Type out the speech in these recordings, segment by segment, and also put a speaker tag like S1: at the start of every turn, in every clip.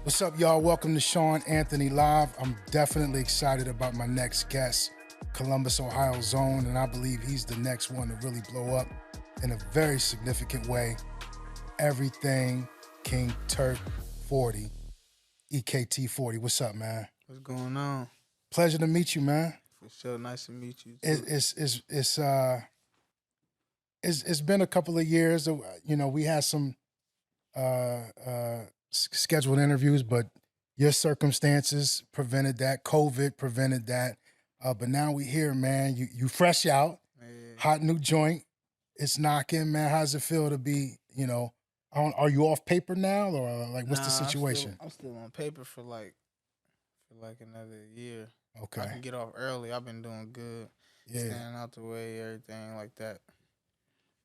S1: What's up, y'all? Welcome to Sean Anthony Live. I'm definitely excited about my next guest, Columbus, Ohio Zone, and I believe he's the next one to really blow up in a very significant way. Everything King Turk 40, EKT 40. What's up, man?
S2: What's going on?
S1: Pleasure to meet you, man.
S2: For sure, nice to meet you
S1: It,
S2: too.
S1: it's been a couple of years. We had some scheduled interviews, but your circumstances prevented that. COVID prevented that. But now we here, man. You fresh out, hot new joint. It's knocking, man. How's it feel to be, are you off paper now, or like what's the situation?
S2: I'm still on paper for like another year.
S1: Okay.
S2: I can get off early. I've been doing good,
S1: Yeah.
S2: staying out the way, everything like that.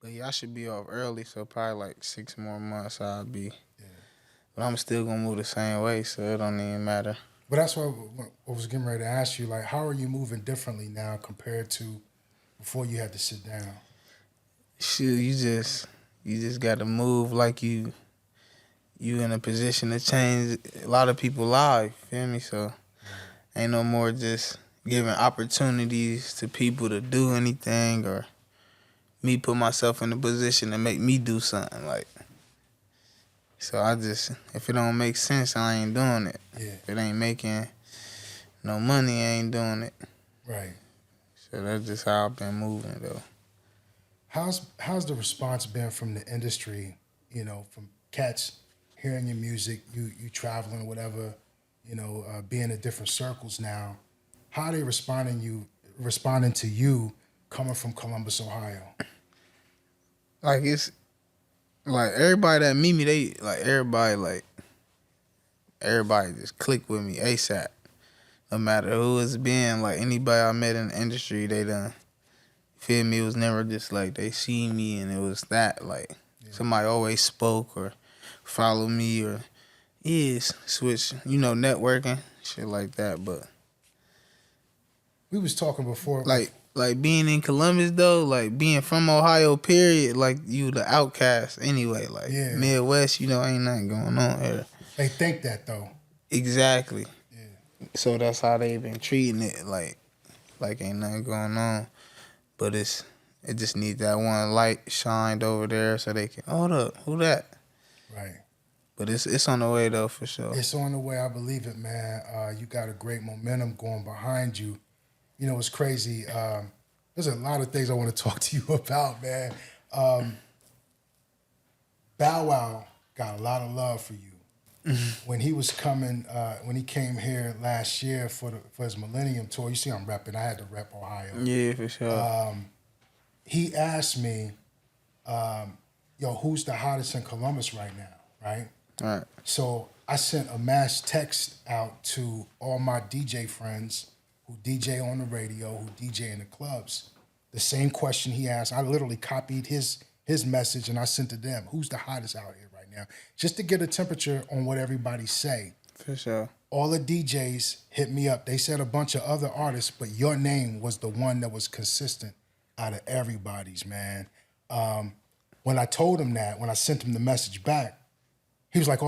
S2: But yeah, I should be off early, so probably like 6 more months I'll be.
S1: Yeah.
S2: But I'm still gonna move the same way, so it don't even matter.
S1: But that's what I was getting ready to ask you. Like, how are you moving differently now compared to before you had to sit down?
S2: Shoot, you just got to move like you in a position to change a lot of people's lives. Feel me? So ain't no more just giving opportunities to people to do anything or me put myself in a position to make me do something like. So if it don't make sense, I ain't doing it.
S1: Yeah.
S2: If it ain't making no money, I ain't doing it.
S1: Right.
S2: So that's just how I've been moving though.
S1: How's the response been from the industry? From cats hearing your music, you traveling, whatever, being in different circles now. How are they responding to you coming from Columbus, Ohio?
S2: Like it's like everybody that meet me, they like everybody just click with me ASAP. No matter who it's been, like anybody I met in the industry, they done feel me. It was never just like they see me and it was that like somebody always spoke or follow me or switch, networking, shit like that. But
S1: We was talking before.
S2: Like being in Columbus though, like being from Ohio, period, like you the outcast anyway. Like Midwest, ain't nothing going on here.
S1: They think that though.
S2: Exactly.
S1: Yeah.
S2: So that's how they been treating it, like ain't nothing going on. But it just needs that one light shined over there so they can hold up, who that?
S1: Right.
S2: But it's on the way though for sure.
S1: It's on the way, I believe it, man. You got a great momentum going behind you. It's crazy. There's a lot of things I want to talk to you about, man. Bow Wow got a lot of love for you. When he was coming, when he came here last year for his Millennium Tour, you see I'm repping. I had to rep Ohio.
S2: Yeah, for sure.
S1: He asked me, who's the hottest in Columbus right now, right?
S2: All right.
S1: So I sent a mass text out to all my DJ friends who DJ on the radio, who DJ in the clubs. The same question he asked, I literally copied his message and I sent to them. Who's the hottest out here right now? Just to get a temperature on what everybody say.
S2: For sure.
S1: All the DJs hit me up. They said a bunch of other artists, but your name was the one that was consistent out of everybody's, man. When I told him that, when I sent him the message back, he was like,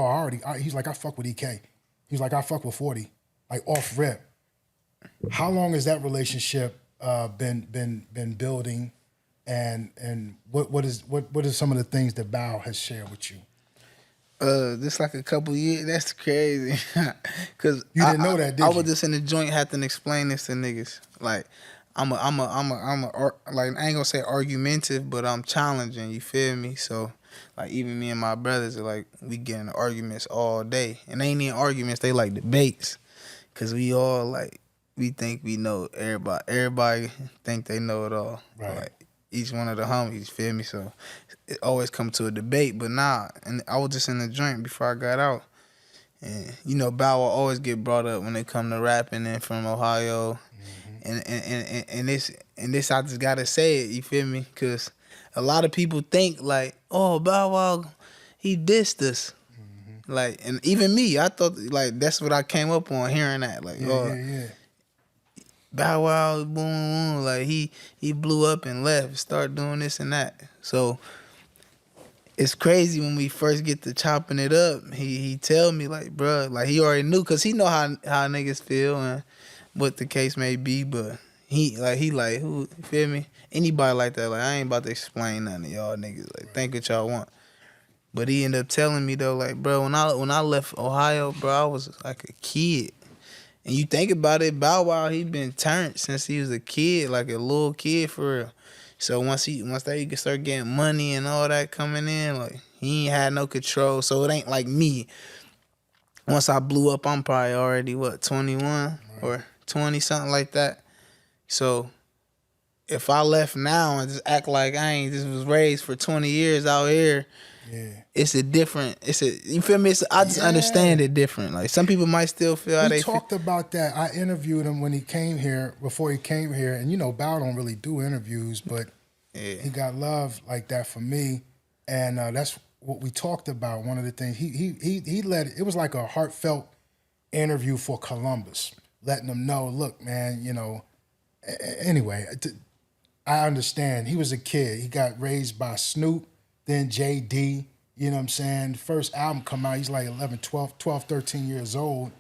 S1: he's like, I fuck with EK. He's like, I fuck with 40, like off rip. How long has that relationship been building, and what are some of the things that Bow has shared with you?
S2: Just like a couple years. That's crazy. Cause
S1: you didn't know that, did you?
S2: I was just in the joint having to explain this to niggas. Like I'm a like I ain't gonna say argumentative, but I'm challenging. You feel me? So like even me and my brothers are like we get in arguments all day, and they ain't even arguments. They like debates, cause we all like. We think we know everybody. Everybody think they know it all.
S1: Right.
S2: Like each one of the homies, feel me? So it always come to a debate, but nah. And I was just in the joint before I got out. And Bow will always get brought up when it come to rapping and from Ohio. Mm-hmm. And this I just gotta say it, you feel me? Cause a lot of people think like, oh, Bow Wow, he dissed us. Mm-hmm. Like, and even me, I thought like that's what I came up on hearing that. Like,
S1: yeah.
S2: Bow Wow, boom, boom, like he blew up and left, start doing this and that. So it's crazy when we first get to chopping it up. He tell me like, bro, like he already knew, cause he know how niggas feel and what the case may be. But he like who, you feel me? Anybody like that, like I ain't about to explain nothing to y'all niggas. Like think what y'all want. But he ended up telling me though, like, bro, when I left Ohio, bro, I was like a kid. And you think about it, Bow Wow, he been turned since he was a kid, like a little kid for real. So once they could start getting money and all that coming in, like he ain't had no control. So it ain't like me. Once I blew up, I'm probably already 21 or 20, something like that. So if I left now and just act like I ain't just was raised for 20 years out here, you feel me? I just understand it different. Like some people might still feel how they
S1: talked about that. I interviewed him when he came here, before he came here, and you know, Bow don't really do interviews, but he got love like that for me, and that's what we talked about. One of the things he let it was like a heartfelt interview for Columbus, letting them know, look, man, you know. Anyway, I understand. He was a kid. He got raised by Snoop, then JD. You know what I'm saying? First album come out, he's like 11, 12, 13 years old.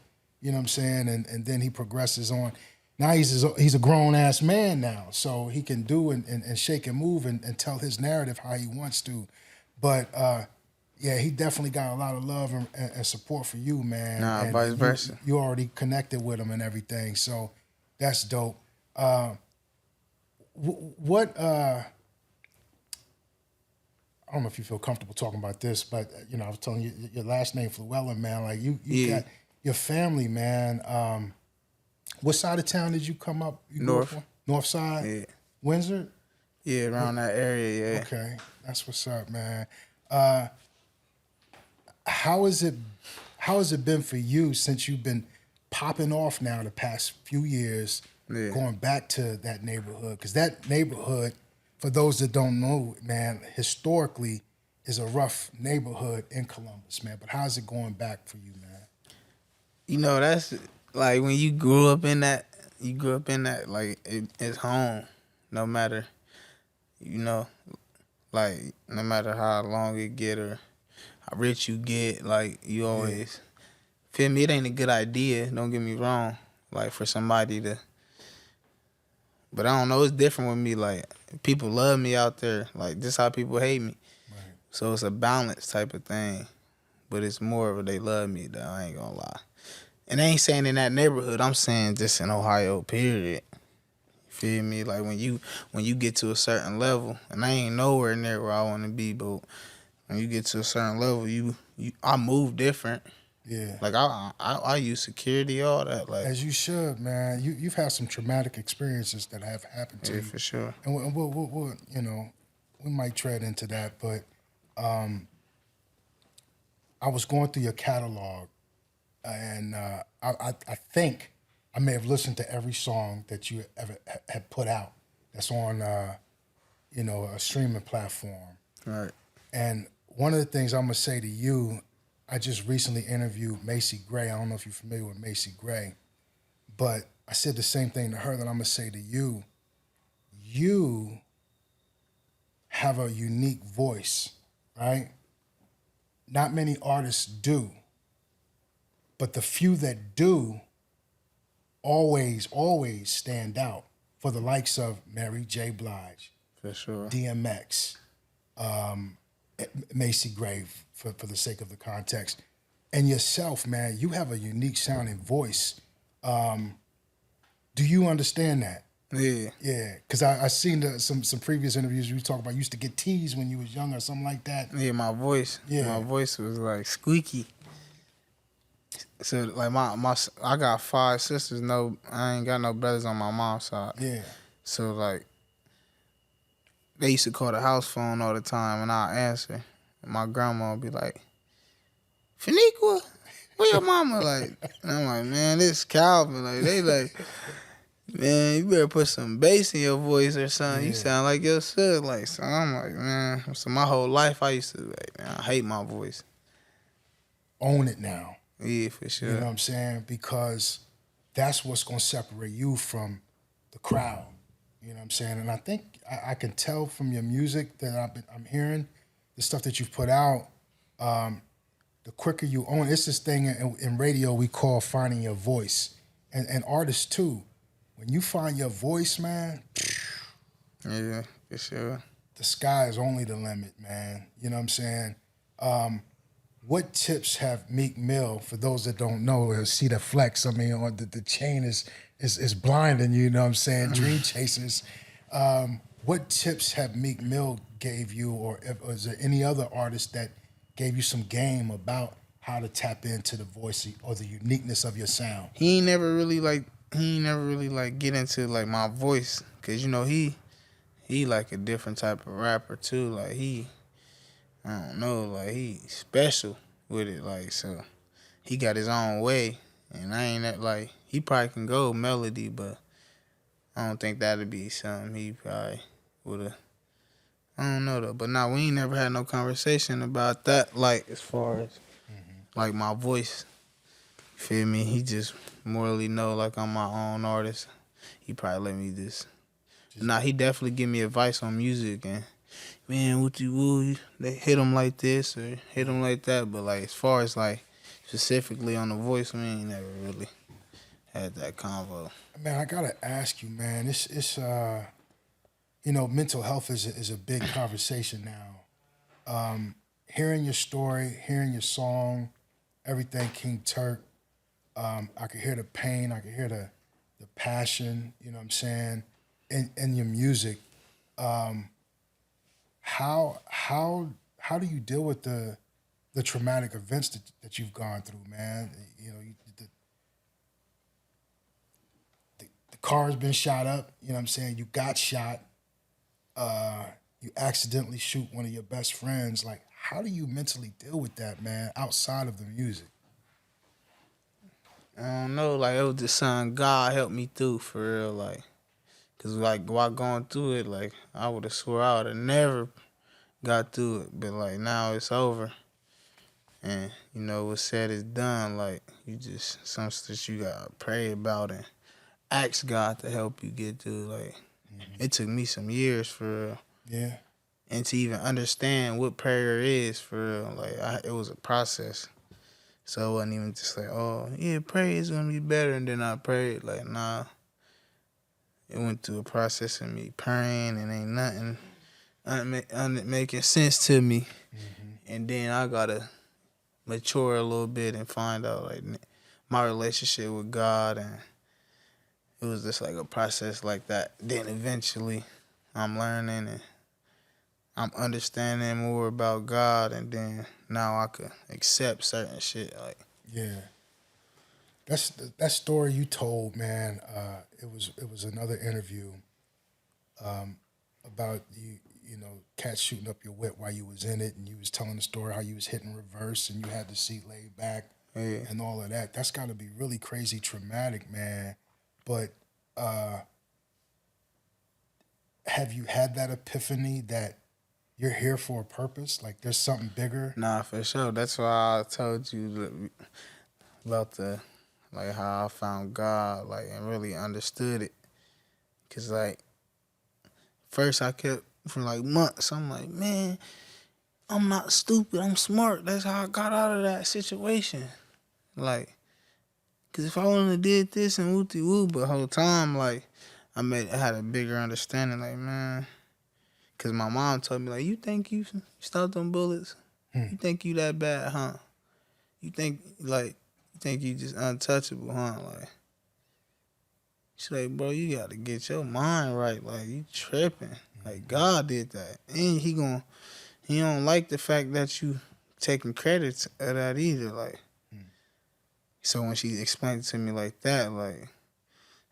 S1: You know what I'm saying? And then he progresses on. Now he's a grown-ass man now, so he can do and shake and move and tell his narrative how he wants to. But, yeah, he definitely got a lot of love and support for you, man.
S2: Nah,
S1: and
S2: vice versa.
S1: You already connected with him and everything, so that's dope. What I don't know if you feel comfortable talking about this, but you know, I was telling you your last name Flewellen, man. Like you got your family, man. What side of town did you come up? You
S2: North.
S1: Grew up on? North side?
S2: Yeah.
S1: Windsor?
S2: Yeah, around that area, yeah.
S1: Okay. That's what's up, man. How has it been for you since you've been popping off now the past few years, going back to that neighborhood? Because that neighborhood, for those that don't know, man, historically is a rough neighborhood in Columbus, man. But how's it going back for you, man?
S2: You know, that's like when you grew up in that, like it's home, no matter, you know, like no matter how long it get or how rich you get, like you always, feel me, it ain't a good idea, don't get me wrong, like for somebody to, but I don't know, it's different with me, like people love me out there, like this how people hate me. Right. So it's a balance type of thing, but it's more of a they love me though, I ain't gonna lie. And I ain't saying in that neighborhood, I'm saying just in Ohio, period. You feel me? Like when you get to a certain level, and I ain't nowhere near where I want to be, but when you get to a certain level, I move different.
S1: Yeah.
S2: Like I use security, all that. Like
S1: as you should, man. You've had some traumatic experiences that have happened to you.
S2: For sure.
S1: And we'll you know, we might tread into that, but I was going through your catalog. And I think I may have listened to every song that you ever had put out that's on, you know, a streaming platform.
S2: Right.
S1: And one of the things I'm going to say to you, I just recently interviewed Macy Gray. I don't know if you're familiar with Macy Gray, but I said the same thing to her that I'm going to say to you. You have a unique voice, right? Not many artists do. But the few that do always stand out for the likes of Mary J. Blige,
S2: for sure,
S1: DMX, Macy Gray, for the sake of the context, and yourself, man. You have a unique sounding voice. Do you understand that?
S2: Yeah.
S1: Yeah, because I seen some previous interviews you talk about. You used to get teased when you was younger or something like that.
S2: Yeah, my voice. Yeah. My voice was like squeaky. So like I got 5 sisters. No, I ain't got no brothers on my mom's side.
S1: Yeah.
S2: So like, they used to call the house phone all the time, and I'll answer. And my grandma would be like, "Faniqua, where your mama?" Like, and I'm like, man, this Calvin. Like they like, man, you better put some bass in your voice or something. Yeah. You sound like your son. Like, so I'm like, man. So my whole life I used to like, man, I hate my voice.
S1: Own it now.
S2: Yeah, for sure.
S1: You know what I'm saying? Because that's what's going to separate you from the crowd. You know what I'm saying? And I think I can tell from your music that I'm hearing the stuff that you've put out, the quicker you own. It's this thing in radio we call finding your voice, and artists too. When you find your voice, man,
S2: Yeah, for sure.
S1: the sky is only the limit, man. You know what I'm saying? What tips have Meek Mill, for those that don't know or see the flex, I mean, on the chain is blinding, you know what I'm saying? Dream chasers. What tips have Meek Mill gave you, or is there any other artist that gave you some game about how to tap into the voice or the uniqueness of your sound?
S2: He ain't never really like get into like my voice, cause you know he like a different type of rapper too. Like I don't know, like he special with it. Like so, he got his own way, and I ain't that like he probably can go melody, but I don't think that'd be something he probably would've. I don't know though, but we ain't never had no conversation about that. Like as far as like my voice, you feel me? He just morally know like I'm my own artist. He probably let me just. He definitely give me advice on music and man, what you woo, they hit him like this or hit him like that. But like as far as like specifically on the voice, we ain't never really had that convo.
S1: Man, I gotta ask you, man. It's you know, mental health is a big conversation now. Hearing your story, hearing your song, everything King Turk, I could hear the pain, I could hear the passion, you know what I'm saying, in your music. How do you deal with the traumatic events that you've gone through, man? You know, the car's been shot up, you know what I'm saying? You got shot. You accidentally shoot one of your best friends. Like, how do you mentally deal with that, man, outside of the music?
S2: I don't know, like it was just something God helped me through for real, like, cause like while going through it, like I would have swore I would have never got through it, but like now it's over, and you know what's said is done. Like you just something that you gotta pray about and ask God to help you get through. Like it took me some years for real.
S1: Yeah.
S2: And to even understand what prayer is for real, like it was a process. So it wasn't even just like, oh yeah, pray is gonna be better, and then I prayed. Like nah, it went through a process of me praying, and ain't nothing making sense to me. And then I gotta mature a little bit and find out like my relationship with God, and it was just like a process like that. Then eventually, I'm learning and I'm understanding more about God, and then now I could accept certain shit. Like
S1: Yeah. That story you told, man. It was another interview about you know, cats shooting up your whip while you was in it, and you was telling the story how you was hitting reverse and you had the seat laid back and all of that. That's got to be really crazy traumatic, man. But have you had that epiphany that you're here for a purpose? Like there's something bigger?
S2: nah, for sure. That's why I told you about like how I found God, like and really understood it. Cause like first I kept for like months. I'm like, man, I'm not stupid. I'm smart. That's how I got out of that situation. Like, cause if I wouldn't have did this and wooty woo, but the whole time like I had a bigger understanding. Like man, cause my mom told me like, you think you stopped them bullets? You think you that bad, huh? You think you just untouchable, huh? Like, she's like, bro, you gotta get your mind right. Like, you tripping. Like, God did that. And he don't like the fact that you taking credit of that either. Like, so when she explained it to me like that, like,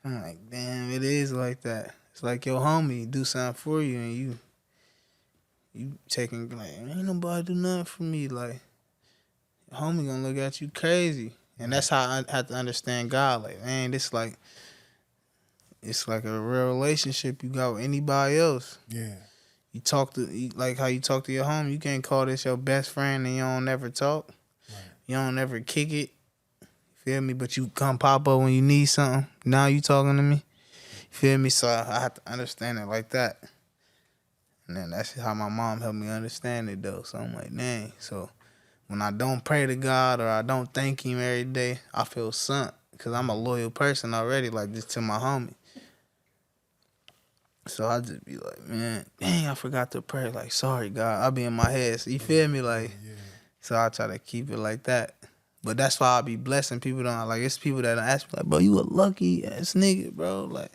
S2: I'm like, damn, it is like that. It's like your homie do something for you and you taking, like, ain't nobody do nothing for me. Like, your homie gonna look at you crazy. And that's how I have to understand God. Like, man, it's like a real relationship you got with anybody else.
S1: Yeah.
S2: Like how you talk to your homie. You can't call this your best friend and you don't never talk.
S1: Right.
S2: You don't never kick it. Feel me? But you come pop up when you need something. Now you talking to me. Feel me? So I have to understand it like that. And then that's how my mom helped me understand it, though. So I'm like, dang. So when I don't pray to God or I don't thank him every day, I feel sunk. Because I'm a loyal person already, like, just to my homie. So I just be like, man, dang, I forgot to pray. Like, sorry, God. I be in my head. So you feel me? Like,
S1: Yeah.
S2: so I try to keep it like that. But that's why I be blessing people. Don't like, it's people that don't ask me, like, bro, you a lucky ass nigga, bro. Like,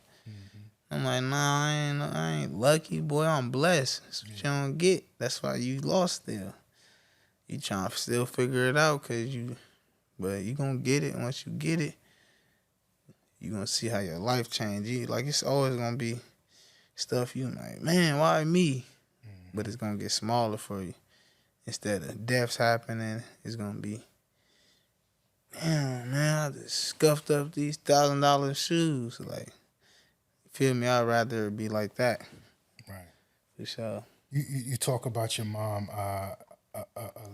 S2: I'm like, nah, I ain't lucky, boy. I'm blessed. That's what you don't get. That's why you lost still. You trying to still figure it out, but you gonna get it. Once you get it, you gonna see how your life change. Like, it's always gonna be stuff you like, man, why me? But it's gonna get smaller for you. Instead of deaths happening, it's gonna be, damn, man, I just scuffed up these $1,000 shoes. Like, feel me? I'd rather it be like that.
S1: Right.
S2: For sure.
S1: You talk about your mom a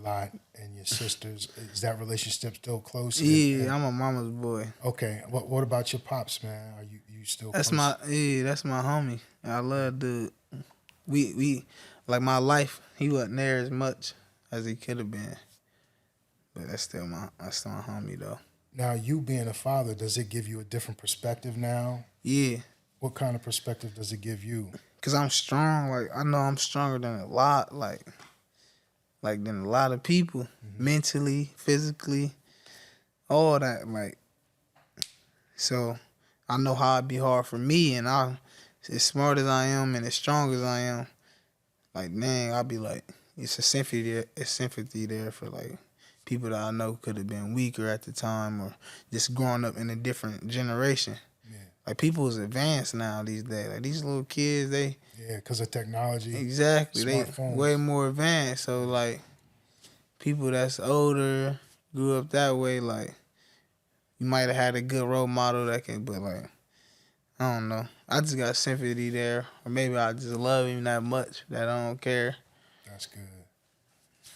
S1: lot and your sisters. Is that relationship still close?
S2: Yeah, I'm a mama's boy.
S1: Okay. What about your pops, man? Are you still
S2: That's
S1: close?
S2: that's my homie. I love dude. We like my life. He wasn't there as much as he could have been, but that's still my homie though.
S1: Now, you being a father, does it give you a different perspective now?
S2: Yeah,
S1: What kind of perspective does it give you?
S2: cause I'm strong. Like, I know I'm stronger than a lot. Like than a lot of people, mentally, physically, all that. Like, so I know how it'd be hard for me, and I, as smart as I am and as strong as I am, like, dang, I'll be like, it's sympathy there for, like, people that I know could have been weaker at the time or just growing up in a different generation.
S1: Yeah.
S2: Like, people is advanced now these days. Like, these little kids, they...
S1: Yeah, because of technology.
S2: Exactly. They
S1: Smartphones.
S2: way more advanced. So, like, people that's older, grew up that way, like, you might have had a good role model that can, but, like, I don't know. I just got sympathy there. Or maybe I just love him that much that I don't care.
S1: That's good.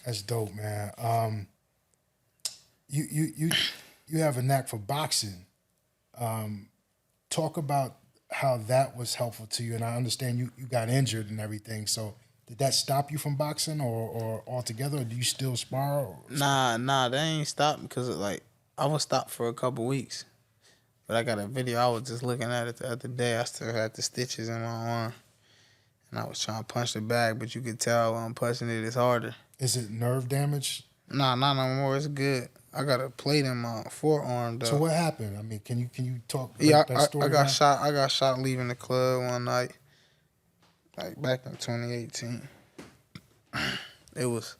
S1: That's dope, man. You have a knack for boxing. Talk about how that was helpful to you. And I understand you got injured and everything. So did that stop you from boxing or altogether? Or do you still spar? Or
S2: Nah, they ain't stopped because, like, I was stopped for a couple weeks. But I got a video. I was just looking at it the other day. I still had the stitches in my arm. And I was trying to punch the bag, but you could tell when I'm punching it, it's harder.
S1: Is it nerve damage?
S2: Nah, not no more. It's good. I got a plate in my forearm, though.
S1: So what happened? I mean, can you talk
S2: Yeah,
S1: that story
S2: I got
S1: down?
S2: shot. I got shot leaving the club one night, like back in 2018. It was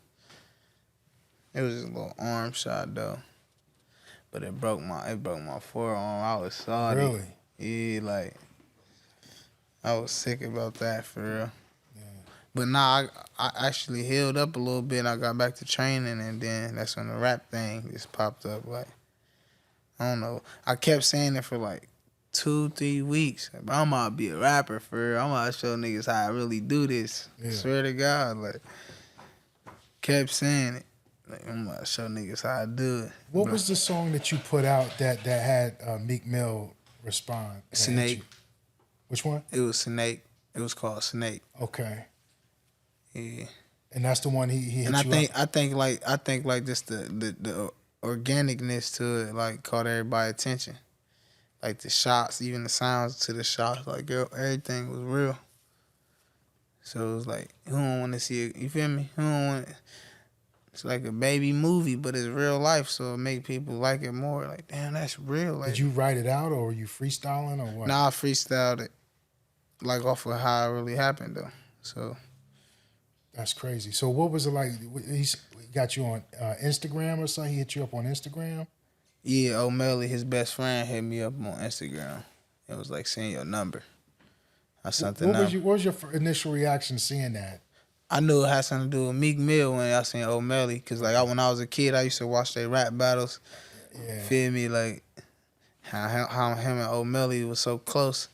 S2: just a little arm shot though, but it broke my forearm. I was sorry.
S1: Really?
S2: Yeah, like I was sick about that for real.
S1: Yeah.
S2: But nah, I actually healed up a little bit. I got back to training, and then that's when the rap thing just popped up. Like, I don't know. I kept saying it for like 2-3 weeks. Like, I'm about to be a rapper for real. I'm about to show niggas how I really do this.
S1: Yeah.
S2: Swear to God, like, kept saying it. Like, I'm about to show niggas how I do it.
S1: What was the song that you put out that had Meek Mill respond?
S2: Snake.
S1: Which one?
S2: It was Snake. It was called Snake.
S1: Okay.
S2: Yeah.
S1: And that's the one he hit
S2: And
S1: you
S2: I think like just the organicness to it, like, caught everybody's attention. Like the shots, even the sounds to the shots, like, girl, everything was real. So it was like, who don't want to see it? You feel me? Who don't want it? It's like a baby movie, but it's real life, so it make people like it more. Like, damn, that's real. Like,
S1: Did you write it out or were you freestyling or what?
S2: Nah, I freestyled it, like, off of how it really happened, though. So
S1: That's crazy. So what was it like? He got you on Instagram or something? He hit you up on Instagram?
S2: yeah, O'Malley, his best friend, hit me up on Instagram. It was like, send your number. I sent the number.
S1: What was your initial reaction seeing that?
S2: I knew it had something to do with Meek Mill when I seen O'Malley, because, like, when I was a kid, I used to watch their rap battles.
S1: Yeah.
S2: Feel me? Like, how him and O'Malley was so close.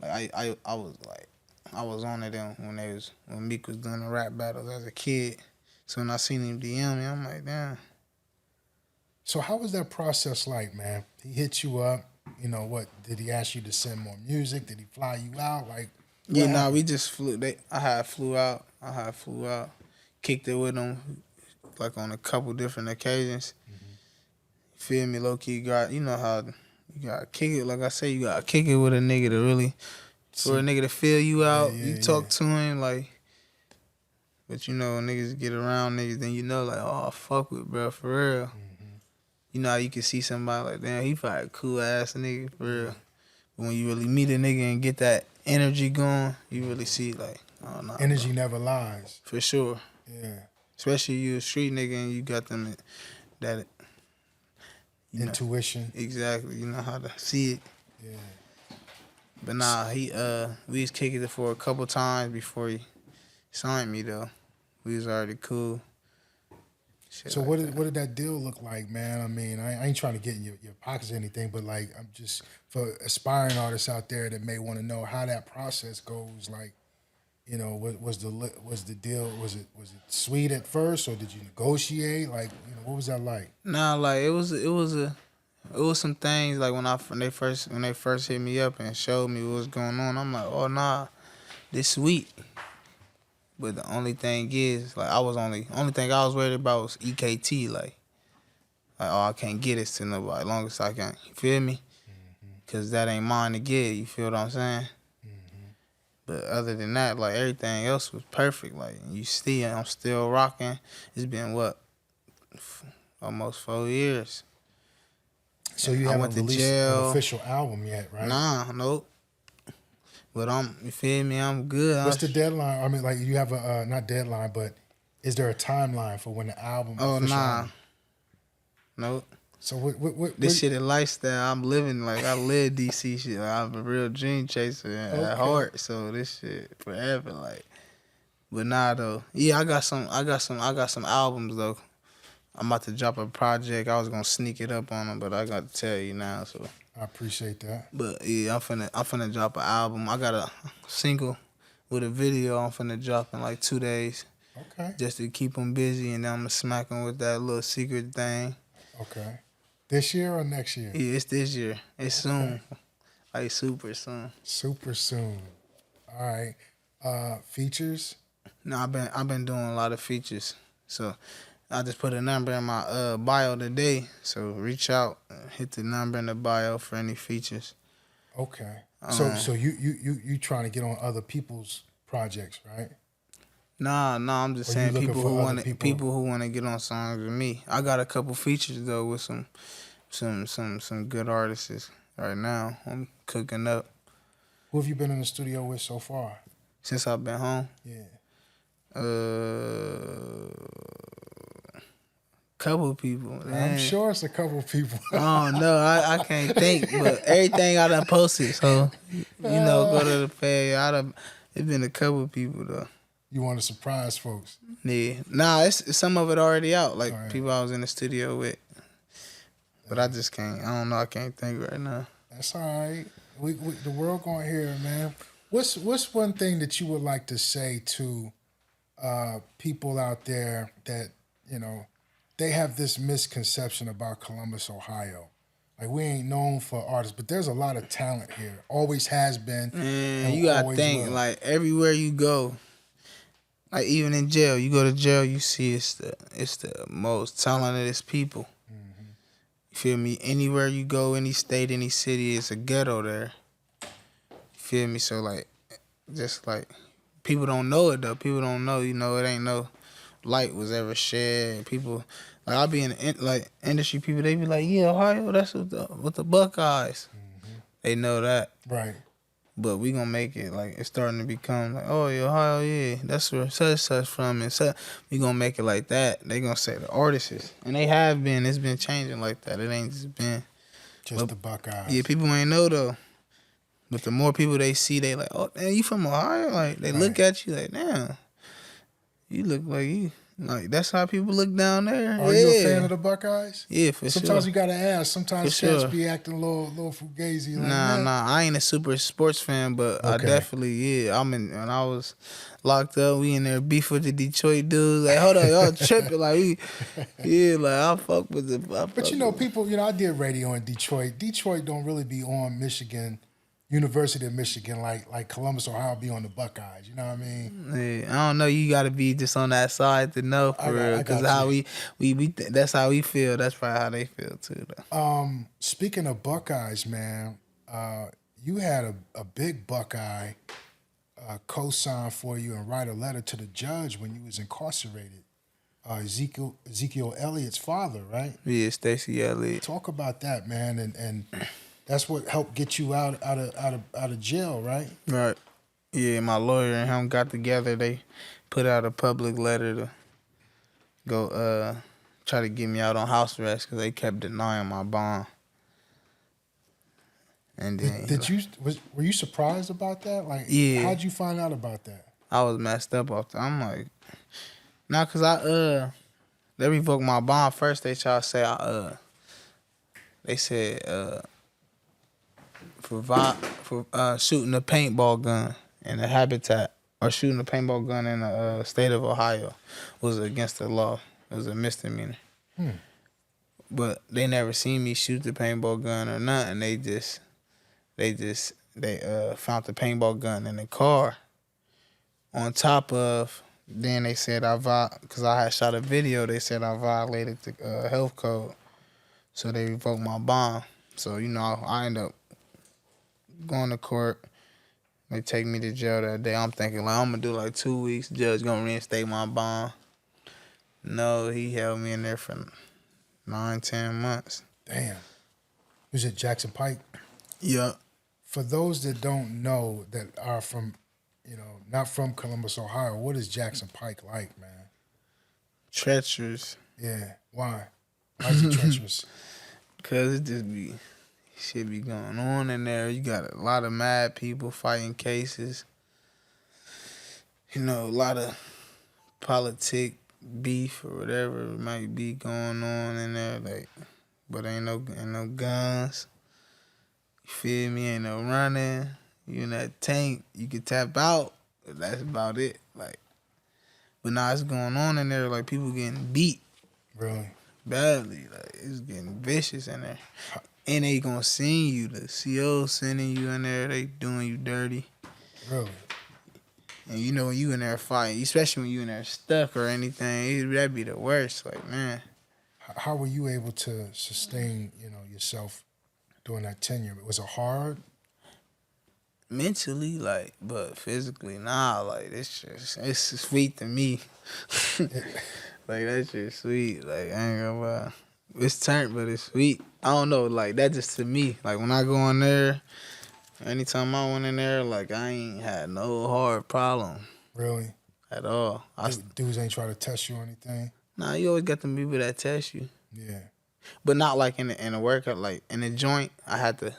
S1: Yeah.
S2: Like, I was like, I was on to them when Meek was doing the rap battles as a kid. So when I seen him DM me, I'm like, damn.
S1: So how was that process like, man? He hit you up. You know what? Did he ask you to send more music? Did he fly you out? Like,
S2: Yeah,
S1: What happened?
S2: we just flew. I had flew out. Kicked it with them like on a couple different occasions. Feel me, low key got you know how you gotta kick it. Like I say, you gotta kick it with a nigga to really for a nigga to feel you out.
S1: Yeah,
S2: You
S1: yeah,
S2: talk
S1: yeah.
S2: to him like, but you know niggas get around niggas, then you know like oh I fuck with bro for real. You know how you can see somebody like damn he probably a cool ass nigga for real. But when you really meet a nigga and get that energy going, you really see like oh no
S1: Energy never lies.
S2: for sure.
S1: Yeah.
S2: Especially you a street nigga and you got them that you know
S1: Intuition.
S2: exactly you know how to see it.
S1: Yeah.
S2: But nah, we was kicking it for a couple times before he signed me though. We was already cool. Shit
S1: So
S2: like
S1: what did that deal look like, man? I mean, I ain't trying to get in your pockets or anything, but like I'm just for aspiring artists out there that may want to know how that process goes. Like, you know, was the deal was it sweet at first, or did you negotiate? Like, you know, what was that like?
S2: Nah, like it was some things like when they first hit me up and showed me what was going on. I'm like, oh nah, this sweet. But the only thing is, like, only thing I was worried about was EKT, like oh I can't get this to nobody, long as I can. You feel me? Cause that ain't mine to get. You feel what I'm saying? But other than that, like everything else was perfect. Like you see, I'm still rocking. It's been what, almost 4 years.
S1: So you
S2: I
S1: haven't
S2: went to
S1: released an
S2: jail.
S1: official album yet, right?
S2: Nah, nope. But you feel me? I'm good.
S1: What's the deadline? I mean, like you have a not deadline, but is there a timeline for when the album?
S2: Oh
S1: official
S2: nah,
S1: album?
S2: nope.
S1: So what
S2: This shit a lifestyle. I'm living like I live DC shit. Like, I'm a real dream chaser at heart. So this shit forever. Like, but nah though. Yeah, I got some albums though. I'm about to drop a project. I was gonna sneak it up on them, but I got to tell you now. So,
S1: I appreciate that.
S2: but yeah, I'm finna drop an album. I got a single with a video. I'm finna drop in like 2 days.
S1: Okay.
S2: Just to keep them busy, and then I'm gonna smack them with that little secret thing.
S1: Okay. This year or next year?
S2: Yeah, it's this year. It's soon. Like super soon.
S1: Super soon. All right. Features?
S2: No, I've been doing a lot of features. So I just put a number in my bio today. So reach out, hit the number in the bio for any features.
S1: Okay. So you trying to get on other people's projects, right?
S2: Nah, I'm just
S1: Or you
S2: saying
S1: looking
S2: people
S1: for
S2: who
S1: other
S2: want
S1: people?
S2: people who want to get on songs with me. I got a couple features though with some good artists right now. I'm cooking up
S1: Who have you been in the studio with so far?
S2: since I've been home.
S1: Yeah.
S2: Couple people. Man.
S1: I'm sure it's a couple people.
S2: Oh no, I can't think, but everything I done posted. So you know, go to the page. It's been a couple people though.
S1: You want to surprise folks.
S2: Yeah, nah, it's some of it already out. Like
S1: Right.
S2: people I was in the studio with, but I just can't. I don't know. I can't think right now.
S1: That's all right. We the world gonna hear it, man. What's one thing that you would like to say to people out there that, you know, they have this misconception about Columbus, Ohio? Like, we ain't known for artists, but there's a lot of talent here. Always has been.
S2: And you gotta think, like everywhere you go, like even in jail, you go to jail, you see it's the most talented people. You feel me? Anywhere you go, any state, any city, it's a ghetto there. You feel me? So like, just like, people don't know it though. People don't know, you know, it ain't no light was ever shed. People, like I be in like industry people, they be like, yeah, Ohio, that's with the Buckeyes. They know that.
S1: Right.
S2: But we gonna make it like it's starting to become like, oh, yeah, Ohio, yeah, that's where such from, and so we gonna make it like that. They gonna say the artists, and they have been. It's been changing like that. It ain't just been
S1: Just the Buckeyes.
S2: Yeah, people ain't know though. But the more people they see, they like, oh, man, you from Ohio? Like they look at you like, damn, you look like you. Like that's how people look down there.
S1: Are you a fan of the Buckeyes?
S2: Yeah, for
S1: Sometimes
S2: sure.
S1: you gotta ask. Sometimes
S2: For
S1: cats
S2: sure.
S1: be acting a little fugazi. Like,
S2: Nah,
S1: man.
S2: I ain't a super sports fan, but I
S1: Okay.
S2: definitely, yeah. When I was locked up, we in there beef with the Detroit dudes. Like, hold on, y'all tripping. Like, I fuck with
S1: But you know, people, you know, I did radio in Detroit. Detroit don't really be on Michigan University of Michigan, like Columbus, Ohio, be on the Buckeyes. You know what I mean?
S2: Yeah, I don't know. You got to be just on that side to know for real.
S1: I
S2: Because
S1: got
S2: how
S1: you.
S2: that's how we feel. That's probably how they feel too, though.
S1: Speaking of Buckeyes, man, you had a big Buckeye co-sign for you and write a letter to the judge when you was incarcerated. Ezekiel Elliott's father, right?
S2: Yeah, Stacey Elliott.
S1: Talk about that, man, and that's what helped get you out of jail, right?
S2: Right. Yeah, my lawyer and him got together. They put out a public letter to go try to get me out on house arrest because they kept denying my bond. And then
S1: Were you surprised about that? Like,
S2: yeah,
S1: how'd you find out about that?
S2: I was messed up off that. I'm like, nah, cause they revoked my bond first. They tried to say they said for shooting a paintball gun in a habitat or shooting a paintball gun in the state of Ohio was against the law. It was a misdemeanor. But they never seen me shoot the paintball gun or nothing. They found the paintball gun in the car. On top of, then they said because I had shot a video, they said I violated the health code. So they revoked my bond. So, I ended up going to court. They take me to jail that day. I'm thinking, like, I'm going to do like 2 weeks. Judge going to reinstate my bond. No, he held me in there for 9-10 months.
S1: Damn. Was it Jackson Pike?
S2: Yeah.
S1: For those that don't know, that are from, not from Columbus, Ohio, what is Jackson Pike like, man?
S2: Treacherous.
S1: Yeah. Why? Why is it treacherous?
S2: Because it just shit be going on in there. You got a lot of mad people fighting cases. A lot of politic beef or whatever might be going on in there. Like, but ain't no guns. You feel me? Ain't no running. You in that tank, you can tap out. That's about it. Like, but now it's going on in there. Like, people getting beat.
S1: Really?
S2: Badly. Like, it's getting vicious in there. And they gonna send you. The CO sending you in there. They doing you dirty.
S1: Really?
S2: And when you in there fighting, especially when you in there stuck or anything, that'd be the worst. Like, man.
S1: How were you able to sustain, yourself during that tenure? Was it hard?
S2: Mentally, like, but physically, nah. Like, it's sweet to me. Like, that shit sweet. Like, I ain't gonna lie. It's turned, but it's sweet. I don't know, like, that just to me. Like, when I go in there, anytime I went in there, like, I ain't had no hard problem.
S1: Really?
S2: At all.
S1: Dudes ain't try to test you or anything?
S2: Nah, you always got them people that test you.
S1: Yeah.
S2: But not like in the workout, like in the joint, I had to,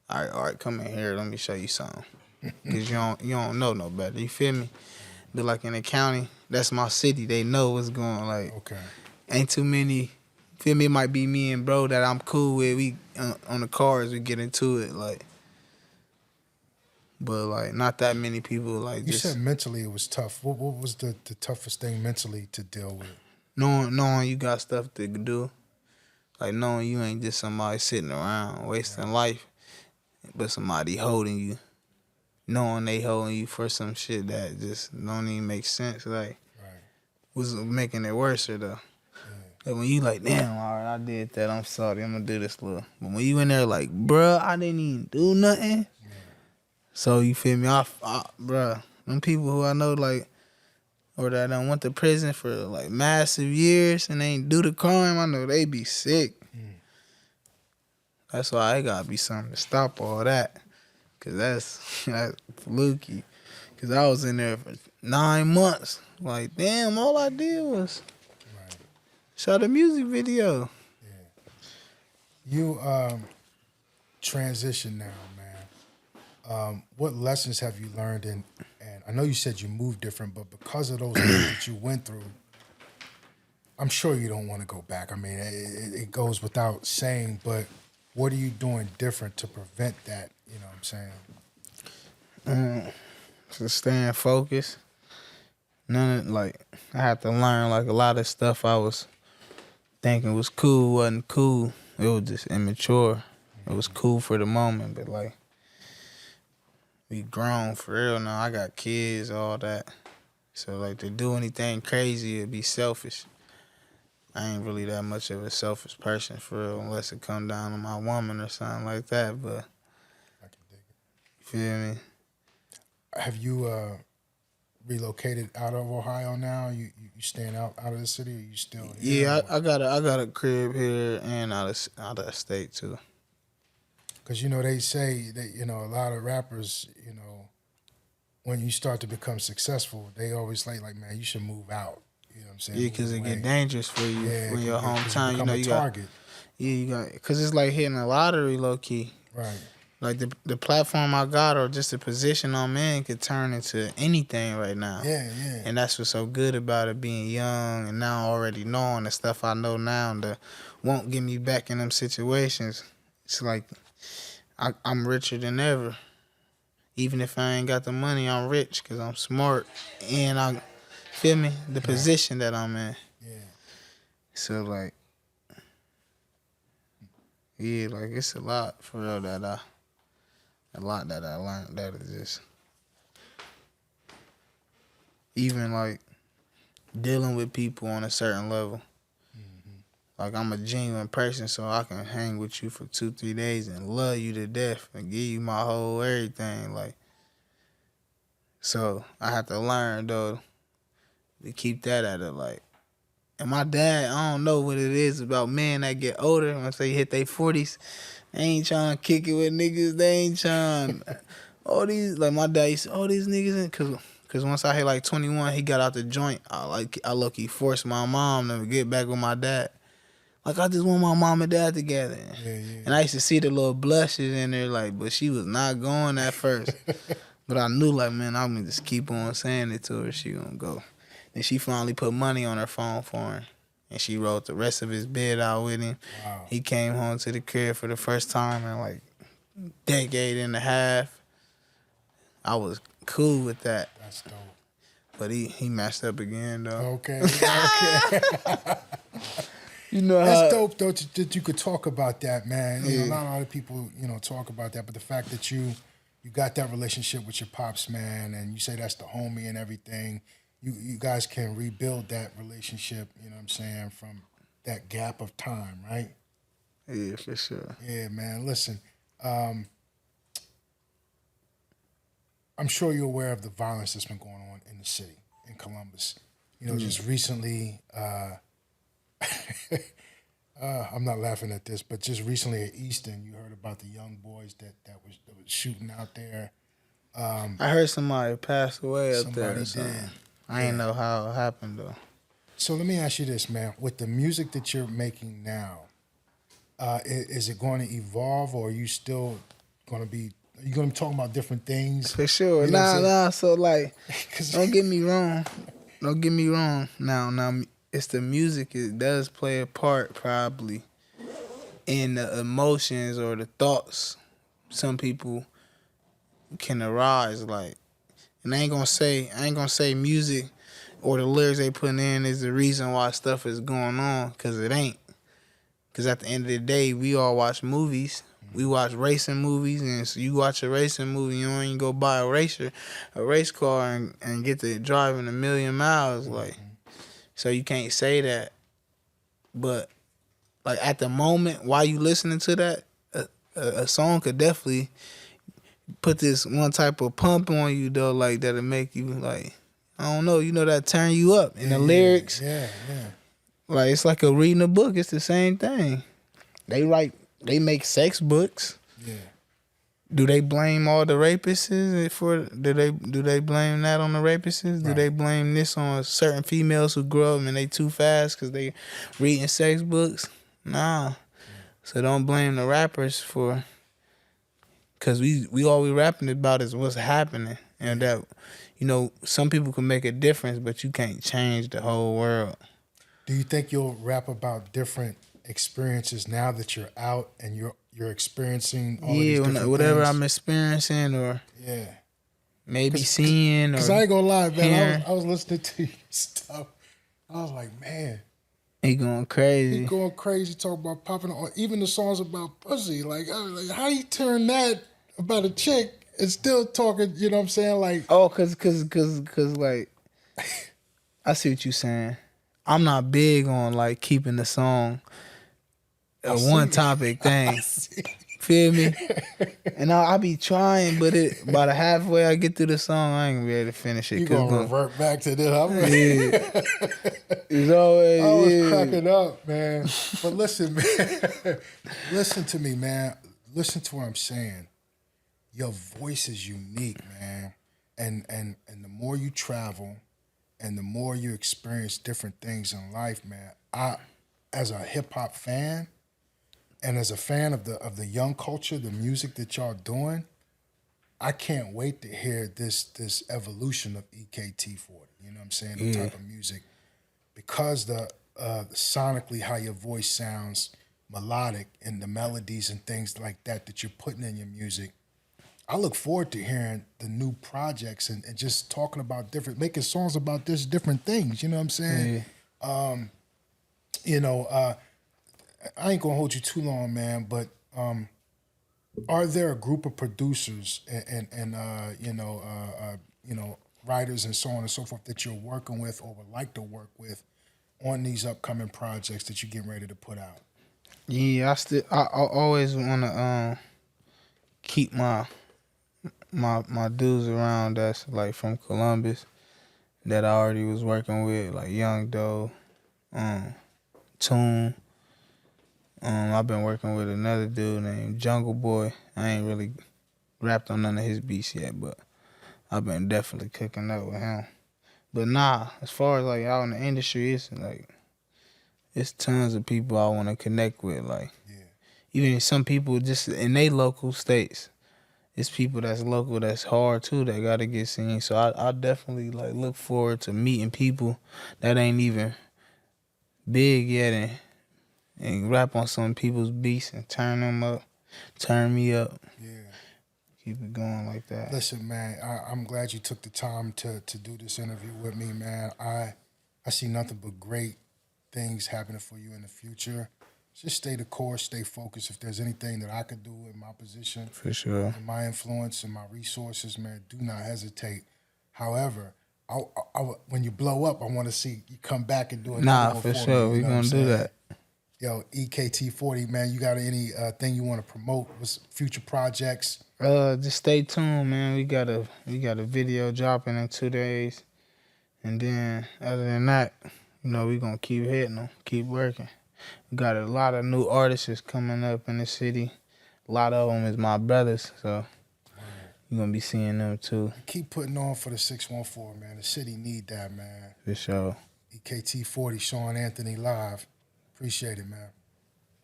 S2: all right, come in here, let me show you something. Because you don't know no better, you feel me? But like in the county, that's my city, they know what's going on. Like,
S1: okay.
S2: Ain't too many, feel me, it might be me and bro that I'm cool with, we on the cars, we get into it, like. But like, not that many people, like.
S1: You said mentally it was tough. What was the toughest thing mentally to deal with?
S2: Knowing you got stuff to do. Like, knowing you ain't just somebody sitting around wasting life, but somebody holding you. Knowing they holding you for some shit that just don't even make sense. Like, was making it worse, though. Yeah. Like, when you like, damn, all right, I did that. I'm sorry. I'm going to do this little. But when you in there like, bruh, I didn't even do nothing. Yeah. So, you feel me? Bruh, them people who I know, like, or that done went to prison for, like, massive years and they ain't do the crime, I know they be sick. That's why it got to be something to stop all that. Because that's fluky. Because I was in there for 9 months. Like, damn, all I did was shot a music video.
S1: Yeah. You transition now, man. What lessons have you learned? And I know you said you moved different, but because of those things that you went through, I'm sure you don't want to go back. I mean, it goes without saying, but what are you doing different to prevent that? You know what I'm saying?
S2: To staying focused. I had to learn, like, a lot of stuff I was thinking was cool wasn't cool. It was just immature. It was cool for the moment, but, like, we grown for real now. I got kids, all that. So like to do anything crazy, it'd be selfish. I ain't really that much of a selfish person for real, unless it come down to my woman or something like that. But
S1: I can dig it.
S2: you feel me?
S1: Have you relocated out of Ohio now? You staying out of the city, or you still here?
S2: Yeah, I got a crib here and out of state too.
S1: Because they say that a lot of rappers, when you start to become successful, they always like man, you should move out. You know what I'm saying?
S2: Yeah, because it get dangerous for you when your hometown.
S1: You
S2: You
S1: target.
S2: you got because it's like hitting a lottery low key.
S1: Right.
S2: Like the platform I got or just the position I'm in could turn into anything right now.
S1: Yeah.
S2: And that's what's so good about it, being young and now already knowing the stuff I know now that won't get me back in them situations. It's like I'm richer than ever. Even if I ain't got the money, I'm rich because I'm smart. And I feel me? The position that I'm in.
S1: Yeah.
S2: So like, yeah, like it's a lot for real that I learned that is just even like dealing with people on a certain level.
S1: Mm-hmm.
S2: Like I'm a genuine person, so I can hang with you for 2-3 days and love you to death and give you my whole everything. Like, so I have to learn though to keep that at a like. And my dad, I don't know what it is about men that get older once they hit their 40s. They ain't trying to kick it with niggas. They ain't trying. All these, like my dad used to, all these niggas, cause once I hit like 21, he got out the joint. I lucky forced my mom to get back with my dad. Like I just want my mom and dad together.
S1: Yeah.
S2: And I used to see the little blushes in there, like, but she was not going at first. But I knew, like, man, I'm gonna just keep on saying it to her. She gonna go. Then she finally put money on her phone for him. And she wrote the rest of his bid out with him.
S1: Wow.
S2: He came home to the crib for the first time in like decade and a half. I was cool with that.
S1: That's dope.
S2: But he messed up again though.
S1: Okay.
S2: You know
S1: That's dope though that you could talk about that, man.
S2: Yeah.
S1: Not a lot of people, talk about that, but the fact that you got that relationship with your pops, man, and you say that's the homie and everything. You guys can rebuild that relationship, you know what I'm saying, from that gap of time, right?
S2: Yeah, for sure.
S1: Yeah, man. Listen, I'm sure you're aware of the violence that's been going on in the city, in Columbus. Just recently, I'm not laughing at this, but just recently at Easton, you heard about the young boys that was shooting out there.
S2: I heard somebody passed away up there.
S1: Somebody did.
S2: I ain't know how it happened though.
S1: So let me ask you this, man. With the music that you're making now, is it going to evolve, or are you still going to be? Are you going to be talking about different things?
S2: For sure.
S1: You know what I'm saying?
S2: Nah. So like, don't get me wrong. Don't get me wrong. Now, it's the music. It does play a part probably in the emotions or the thoughts some people can arise. Like, and I ain't gonna say music or the lyrics they put in is the reason why stuff is going on, cause it ain't. Cause at the end of the day, we all watch movies. We watch racing movies, and so you watch a racing movie, you don't even go buy a race car and get to driving 1,000,000 miles. Like, so you can't say that. But like at the moment, while you listening to that, a song could definitely put this one type of pump on you though, like that'll make you like, I don't know, that turn you up. And the lyrics,
S1: Yeah.
S2: like it's like reading a book. It's the same thing. They make sex books.
S1: Yeah.
S2: Do they blame all the rapists for? Do they blame that on the rapists? Do
S1: Right.
S2: they blame this on certain females who grow up and they too fast because they reading sex books? Nah. So don't blame the rappers for. Cause we all we rapping about is what's happening, and that some people can make a difference, but you can't change the whole world.
S1: Do you think you'll rap about different experiences now that you're out and you're experiencing all of these different
S2: whatever
S1: things?
S2: I'm experiencing or
S1: Yeah.
S2: maybe seeing or.
S1: Because I ain't gonna lie, man.
S2: hearing.
S1: I was listening to your stuff. I was like, man,
S2: He going crazy.
S1: he going crazy talking about popping, or even the songs about pussy. Like, I was like, how you turn that about a chick it's still talking, you know what I'm saying? Like,
S2: Oh, cause like I see what you saying. I'm not big on like keeping the song a one topic thing. Feel me? And I be trying, but by the halfway I get through the song, I ain't gonna be able to finish it.
S1: You gonna revert back to this.
S2: It's always.
S1: I was cracking up, man. But listen, man. Listen to me, man. Listen to what I'm saying. Your voice is unique, man. And the more you travel and the more you experience different things in life, man, I, as a hip hop fan and as a fan of the young culture, the music that y'all doing, I can't wait to hear this evolution of EKT 40. You know what I'm saying? The type of music. Because the sonically how your voice sounds melodic and the melodies and things like that you're putting in your music, I look forward to hearing the new projects and just talking about making songs about different things. You know what I'm saying? Yeah. I ain't gonna hold you too long, man. But are there a group of producers and writers and so on and so forth that you're working with or would like to work with on these upcoming projects that you're getting ready to put out?
S2: Yeah, I always want to keep my dudes around that's like from Columbus that I already was working with, like Young Doe, Tune. I've been working with another dude named Jungle Boy. I ain't really rapped on none of his beats yet, but I've been definitely cooking up with him. But nah, as far as like out in the industry, it's tons of people I want to connect with. Like, even some people just in they local states. It's people that's local that's hard too that gotta get seen. So I definitely like look forward to meeting people that ain't even big yet and rap on some people's beats and turn me up.
S1: Yeah.
S2: Keep it going like that.
S1: Listen, man, I'm glad you took the time to do this interview with me, man. I see nothing but great things happening for you in the future. Just stay the course, stay focused. If there's anything that I could do in my position,
S2: For sure.
S1: and my influence and my resources, man, do not hesitate. However, when you blow up, I want to see you come back and do another one
S2: for
S1: for
S2: sure.
S1: me.
S2: We gonna do that.
S1: Yo, EKT 40, man, you got any thing you want to promote? What's future projects?
S2: Just stay tuned, man. We got a video dropping in 2 days, and then other than that, we gonna keep hitting them, keep working. We got a lot of new artists coming up in the city. A lot of them is my brothers, so you're gonna be seeing them too.
S1: Keep putting on for the 614, man. The city need that, man.
S2: For sure.
S1: EKT 40, Sean Anthony live. Appreciate it, man.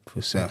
S2: For sure.